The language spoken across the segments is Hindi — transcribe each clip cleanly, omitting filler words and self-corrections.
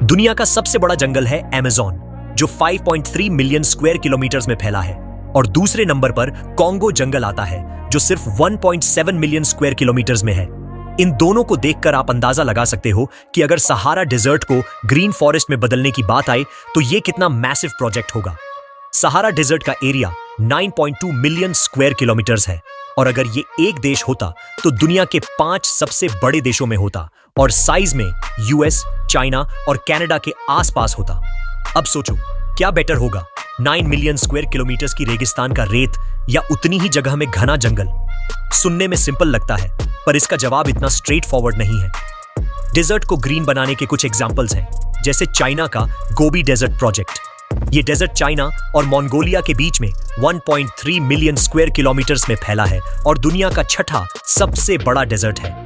दुनिया का सबसे बड़ा जंगल है अमेज़न, जो 5.3 मिलियन स्क्वायर किलोमीटर्स में फैला है। और दूसरे नंबर पर कॉन्गो जंगल आता है, जो सिर्फ 1.7 मिलियन स्क्वायर किलोमीटर्स में है। इन दोनों को देखकर आप अंदाजा लगा सकते हो कि अगर सहारा डेजर्ट को ग्रीन फॉरेस्ट में बदलने की बात आए तो यह कितना मैसिव प्रोजेक्ट होगा। सहारा डेजर्ट का एरिया 9.2 मिलियन स्क्वायर किलोमीटर्स है, और अगर ये एक देश होता तो दुनिया के 5 सबसे बड़े देशों में होता और साइज में यूएस, चाइना और कनाडा के आसपास होता। अब सोचो, क्या बेटर होगा, 9 मिलियन स्क्वायर किलोमीटर्स की रेगिस्तान का रेत या उतनी ही जगह में घना जंगल? सुनने में सिंपल लगता है, पर इसका जवाब इतना स्ट्रेट फॉरवर्ड नहीं है। डेजर्ट को ग्रीन बनाने के कुछ एग्जांपल्स हैं, जैसे चाइना का गोबी डेजर्ट प्रोजेक्ट। ये डेजर्ट चाइना और मंगोलिया के बीच में 1.3 मिलियन स्क्वायर किलोमीटर्स में फैला है और दुनिया का छठा सबसे बड़ा डेजर्ट है।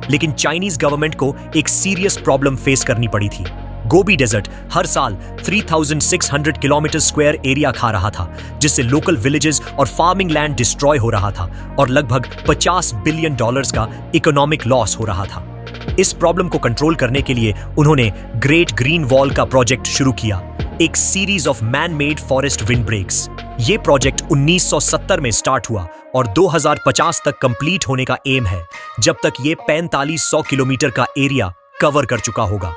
लेकिन चाइनीज गवर्नमेंट को एक सीरियस प्रॉब्लम फेस करनी पड़ी थी। गोबी डेजर्ट हर साल 3600 किलोमीटर स्क्वायर एरिया खा रहा था, जिससे लोकल विलेजेस और फार्मिंग लैंड डिस्ट्रॉय हो रहा था और लगभग $50 बिलियन का इकोनॉमिक लॉस हो रहा था। इस प्रॉब्लम को कंट्रोल करने के लिए उन्होंने ग्रेट ग्रीन वॉल का प्रोजेक्ट शुरू किया, एक series of man made forest wind breaks. ये प्रोजेक्ट 1970 में स्टार्ट हुआ और 2050 तक कंप्लीट होने का एम है, जब तक ये 4500 किलोमीटर का एरिया कवर कर चुका होगा।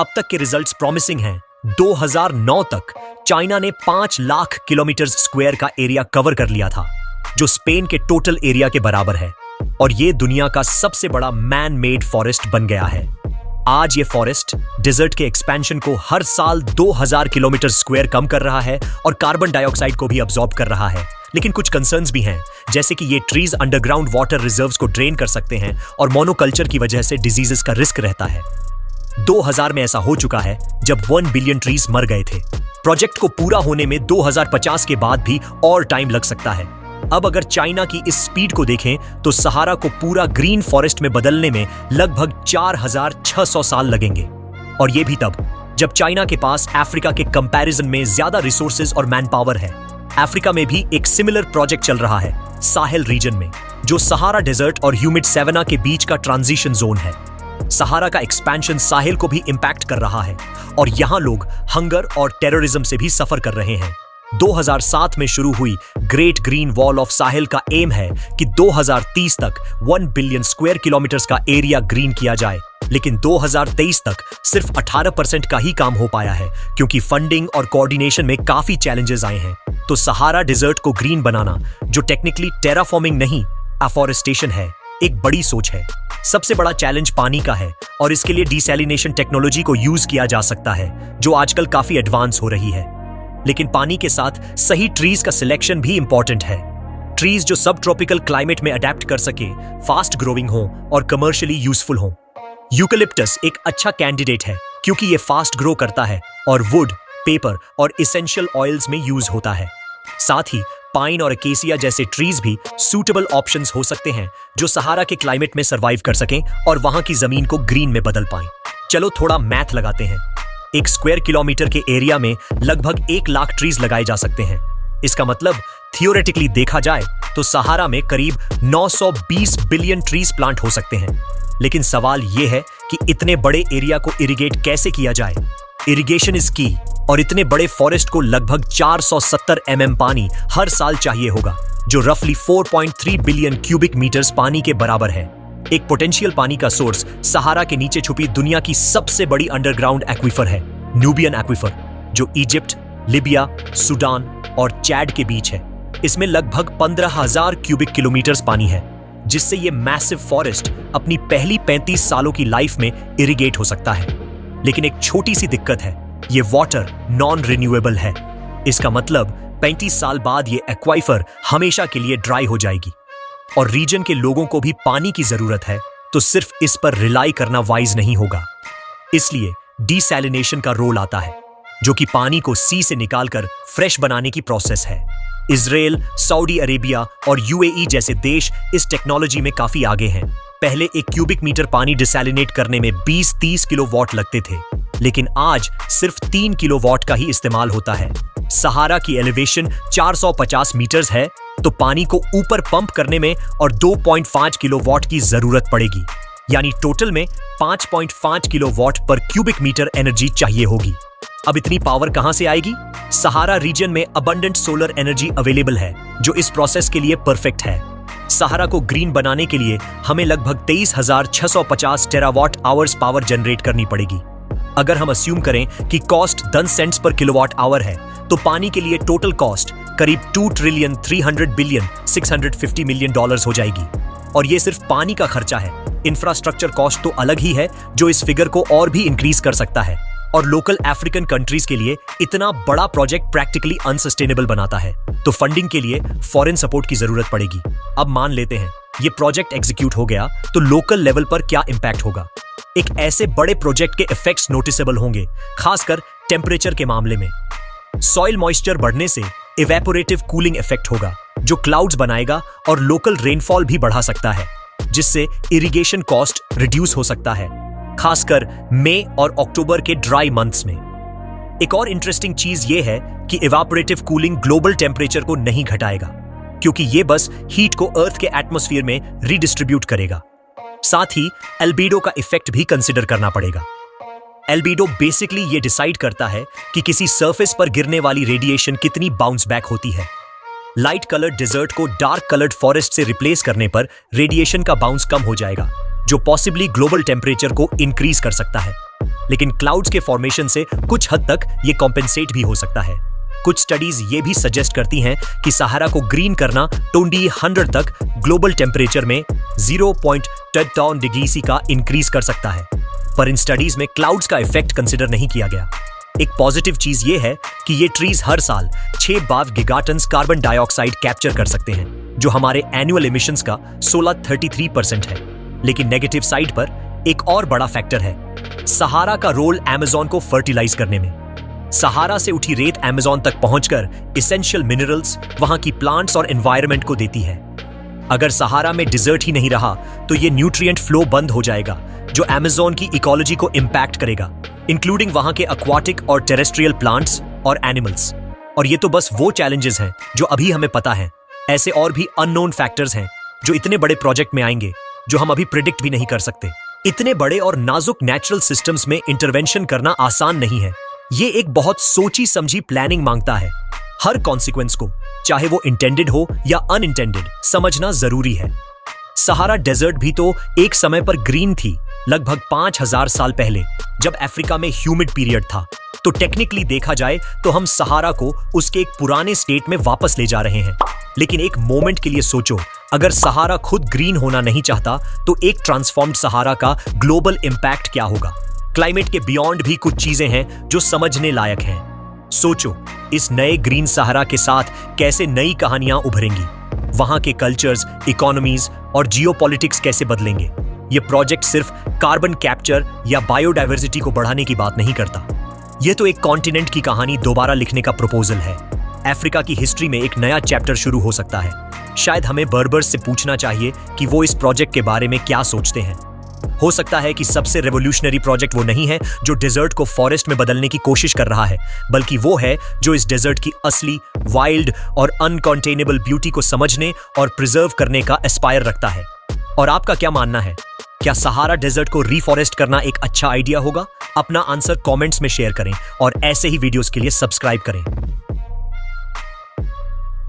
अब तक के रिजल्ट्स प्रॉमिसिंग हैं। 2009 तक चाइना ने 5 लाख किलोमीटर स्क्वायर का एरिया कवर कर लिया था, जो स्पेन के टोटल एरिया के बराबर है, और ये दुनिया का सबसे बड़ा मैन मेड फॉरेस्ट बन गया है। आज ये फॉरेस्ट डेजर्ट के एक्सपेंशन को हर साल 2000 किलोमीटर स्क्वायर कम कर रहा है और कार्बन डाइऑक्साइड को भी अब्सॉर्ब कर रहा है। लेकिन कुछ कंसर्न्स भी हैं, जैसे कि ये ट्रीज अंडरग्राउंड वाटर रिजर्व्स को ड्रेन कर सकते हैं और मोनोकल्चर की वजह से डिजीजेस का रिस्क रहता है। 2000 में ऐसा हो चुका है जब 1 बिलियन ट्रीज मर गए थे। प्रोजेक्ट को पूरा होने में 2050 के बाद भी और टाइम लग सकता है। अब अगर चाइना की इस स्पीड को देखें तो सहारा को पूरा ग्रीन फॉरेस्ट में बदलने में लगभग 4600 साल लगेंगे, और ये भी तब जब चाइना के पास अफ्रीका के कंपैरिजन में ज्यादा रिसोर्सेज और मैन पावर है। अफ्रीका में भी एक सिमिलर प्रोजेक्ट चल रहा है साहेल रीजन में, जो सहारा डेजर्ट और ह्यूमिड सैवाना के बीच का ट्रांजिशन जोन है। सहारा का एक्सपेंशन साहेल को भी इंपैक्ट कर रहा है और यहां लोग हंगर और टेररिज्म से भी सफर कर रहे हैं। 2007 में शुरू हुई great Green wall of Sahel का एम है कि 2030 तक 1 बिलियन स्क्वायर किलोमीटर्स का एरिया ग्रीन किया जाए, लेकिन 2023 तक सिर्फ 18% का ही काम हो पाया है, क्योंकि फंडिंग और कोऑर्डिनेशन में काफी चैलेंजेस आए हैं। तो सहारा डेजर्ट को ग्रीन बनाना, जो टेक्निकली टेराफॉर्मिंग नहीं अफॉरेस्टेशन है, एक बड़ी सोच है। सबसे बड़ा चैलेंज पानी का है, और इसके लिए डिसैलिनेशन टेक्नोलॉजी को यूज किया जा सकता है, जो आजकल काफी एडवांस हो रही है। लेकिन पानी के साथ सही ट्रीज का सिलेक्शन भी इंपॉर्टेंट है। ट्रीज जो सब ट्रॉपिकल क्लाइमेट में अडेप्ट कर सके, फास्ट ग्रोइंग हो और कमर्शियली यूजफुल हो। यूकेलिप्टस एक अच्छा कैंडिडेट है, क्योंकि ये फास्ट ग्रो करता है और वुड, पेपर और एसेंशियल ऑयल्स में यूज होता है। साथ ही पाइन और अकेसिया जैसे ट्रीज भी सूटेबल ऑप्शंस हो सकते हैं, जो सहारा के क्लाइमेट में सर्वाइव कर सकें और वहां की जमीन को ग्रीन में बदल पाएं। चलो थोड़ा मैथ लगाते हैं। एक स्क्वायर किलोमीटर के एरिया में लगभग 1 लाख ट्रीज लगाए जा सकते हैं। इसका मतलब थियोरेटिकली देखा जाए तो सहारा में करीब 920 बिलियन ट्रीज प्लांट हो सकते हैं। लेकिन सवाल यह है कि इतने बड़े एरिया को इरिगेट कैसे किया जाए। इरिगेशन इज की, और इतने बड़े फॉरेस्ट को लगभग 470 mm पानी हर साल चाहिए होगा, जो रफली 4.3 बिलियन क्यूबिक मीटर्स पानी के बराबर है। एक पोटेंशियल पानी का सोर्स सहारा के नीचे छुपी दुनिया की सबसे बड़ी अंडरग्राउंड एक्वीफर है, न्यूबियन एक्वीफर, जो इजिप्ट, लिबिया, सूडान और चैड के बीच है। इसमें लगभग 15,000 क्यूबिक किलोमीटर्स पानी है, जिससे ये मैसिव फॉरेस्ट अपनी पहली 35 सालों की लाइफ में इरिगेट हो सकता है। लेकिन एक छोटी सी दिक्कत है, ये वाटर नॉन रिन्यूएबल है। इसका मतलब 35 साल बाद ये एक्वाइफर हमेशा के लिए ड्राई हो जाएगी, और रीजन के लोगों को भी पानी की जरूरत है, तो सिर्फ इस पर रिलाई करना वाइज नहीं होगा। इसलिए डिसैलिनेशन का रोल आता है, जो कि पानी को सी से निकालकर फ्रेश बनाने की प्रोसेस है। इजराइल, सऊदी अरेबिया और यूएई जैसे देश इस टेक्नोलॉजी में काफी आगे हैं। पहले 1 क्यूबिक मीटर पानी डिसैलिनेट करने में 20-30 किलोवाट लगते थे, लेकिन आज सिर्फ 3 किलोवाट का ही इस्तेमाल होता है। सहारा की एलिवेशन 450 मीटर्स है, तो पानी को ऊपर पंप करने में और 2.5 किलोवाट की जरूरत पड़ेगी, यानी टोटल में 5.5 किलोवाट पर क्यूबिक मीटर एनर्जी चाहिए होगी। अब इतनी पावर कहां से आएगी? सहारा रीजन में अबंडेंट सोलर एनर्जी अवेलेबल है, जो इस प्रोसेस के लिए परफेक्ट है। सहारा को ग्रीन बनाने के लिए हमें लगभग 23,650 टेरावाट आवर्स पावर जनरेट करनी पड़ेगी। अगर हम अस्यूम करें कि cost 10 cents per kilowatt hour है, तो पानी के लिए टोटल कॉस्ट करीब $2,300,650 बिलियन हो जाएगी। और ये सिर्फ पानी का खर्चा है। इंफ्रास्ट्रक्चर कॉस्ट तो अलग ही है, जो इस फिगर को और भी इंक्रीज कर सकता है और लोकल अफ्रीकन कंट्रीज के लिए इतना बड़ा प्रोजेक्ट प्रैक्टिकली अनसस्टेनेबल बनाता है। तो फंडिंग के लिए फॉरेन सपोर्ट की जरूरत पड़ेगी। अब मान लेते हैं ये प्रोजेक्ट एग्जीक्यूट हो गया, तो लोकल लेवल पर क्या इंपैक्ट होगा? एक ऐसे बड़े प्रोजेक्ट के इफेक्ट्स नोटिसेबल होंगे, खासकर टेम्परेचर के मामले में। सॉइल मॉइस्चर बढ़ने से इवेपोरेटिव कूलिंग इफेक्ट होगा, जो क्लाउड्स बनाएगा और लोकल रेनफॉल भी बढ़ा सकता है, जिससे इरिगेशन कॉस्ट रिड्यूस हो सकता है, खासकर मई और अक्टूबर के ड्राई मंथ्स में। एक और इंटरेस्टिंग चीज यह है कि इवेपोरेटिव कूलिंग ग्लोबल टेम्परेचर को नहीं घटाएगा, क्योंकि यह बस हीट को अर्थ के एटमॉस्फेयर में रीडिस्ट्रीब्यूट करेगा। साथ ही एल्बिडो का इफेक्ट भी कंसिडर करना पड़ेगा। एल्बिडो बेसिकली ये डिसाइड करता है कि किसी सरफेस पर गिरने वाली रेडिएशन कितनी बाउंस बैक होती है। लाइट कलर्ड डिजर्ट को डार्क कलर्ड फॉरेस्ट से रिप्लेस करने पर रेडिएशन का बाउंस कम हो जाएगा, जो पॉसिबली ग्लोबल टेम्परेचर को इंक्रीज कर सकता है। लेकिन क्लाउड्स के फॉर्मेशन से कुछ हद तक ये कॉम्पेंसेट भी हो सकता है। कुछ स्टडीज ये भी सजेस्ट करती हैं कि सहारा को ग्रीन करना 2100 तक ग्लोबल टेम्परेचर में 0.10 डिग्री सी का इंक्रीज कर सकता है। पर इन स्टडीज में क्लाउड्स का इफेक्ट कंसिडर नहीं किया गया। एक पॉजिटिव चीज ये है कि ये ट्रीज हर साल 6 गीगाटन्स कार्बन डाइऑक्साइड कैप्चर कर सकते हैं, जो हमारे एनुअल एमिशंस का 33% है। लेकिन नेगेटिव साइड पर एक और बड़ा फैक्टर है, सहारा का रोल अमेज़न को फर्टिलाइज करने में। सहारा से उठी रेत अमेज़न तक पहुंचकर इसेंशियल मिनरल्स वहां की प्लांट्स और एनवायरनमेंट को देती है। अगर सहारा में डिजर्ट ही नहीं रहा, तो ये न्यूट्रिएंट फ्लो बंद हो जाएगा, जो अमेज़न की इकोलॉजी को इंपैक्ट करेगा, इंक्लूडिंग वहां के एक्वाटिक और टेरेस्ट्रियल प्लांट्स और एनिमल्स। और ये तो बस वो चैलेंजेस हैं जो अभी हमें पता है। ऐसे और भी अननोन फैक्टर्स हैं जो इतने बड़े प्रोजेक्ट में आएंगे, जो हम अभी प्रिडिक्ट भी नहीं कर सकते। इतने बड़े और नाजुक नेचुरल सिस्टम्स में इंटरवेंशन करना आसान नहीं है। ये एक बहुत सोची समझी प्लानिंग मांगता है। हर कॉन्सिक्वेंस को, चाहे वो इंटेंडेड हो या अनइंटेंडेड, समझना जरूरी है। सहारा डेजर्ट भी तो एक समय पर ग्रीन थी, लगभग 5000 साल पहले, जब अफ्रीका में ह्यूमिड पीरियड था। तो टेक्निकली देखा जाए तो हम सहारा को उसके एक पुराने स्टेट में वापस ले जा रहे हैं। लेकिन एक मोमेंट के लिए सोचो, अगर सहारा खुद ग्रीन होना नहीं चाहता, तो एक ट्रांसफॉर्म्ड सहारा का ग्लोबल इंपैक्ट क्या होगा? क्लाइमेट के बियॉन्ड भी कुछ चीजें हैं जो समझने लायक हैं। सोचो, इस नए ग्रीन सहारा के साथ कैसे नई कहानियां उभरेंगी। वहां के कल्चर्स, इकोनॉमीज और जियोपॉलिटिक्स कैसे बदलेंगे। ये प्रोजेक्ट सिर्फ कार्बन कैप्चर या बायोडायवर्सिटी को बढ़ाने की बात नहीं करता। यह तो एक कॉन्टिनेंट की कहानी दोबारा लिखने का प्रपोजल है। अफ्रीका की हिस्ट्री में एक नया चैप्टर शुरू हो सकता है। शायद हमें बर्बर्स से पूछना चाहिए कि वो इस प्रोजेक्ट के बारे में क्या सोचते हैं। हो सकता है कि सबसे रेवोल्यूशनरी प्रोजेक्ट वो नहीं है जो डेजर्ट को फॉरेस्ट में बदलने की कोशिश कर रहा है, बल्कि वो है जो इस डेजर्ट की असली, वाइल्ड और अनकंटेनेबल ब्यूटी को समझने और प्रिजर्व करने का एस्पायर रखता है। और आपका क्या मानना है? क्या सहारा डेजर्ट को रीफॉरेस्ट करना एक अच्छा आइडिया होगा? अपना आंसर कमेंट्स में शेयर करें और ऐसे ही वीडियोस के लिए सब्सक्राइब करें।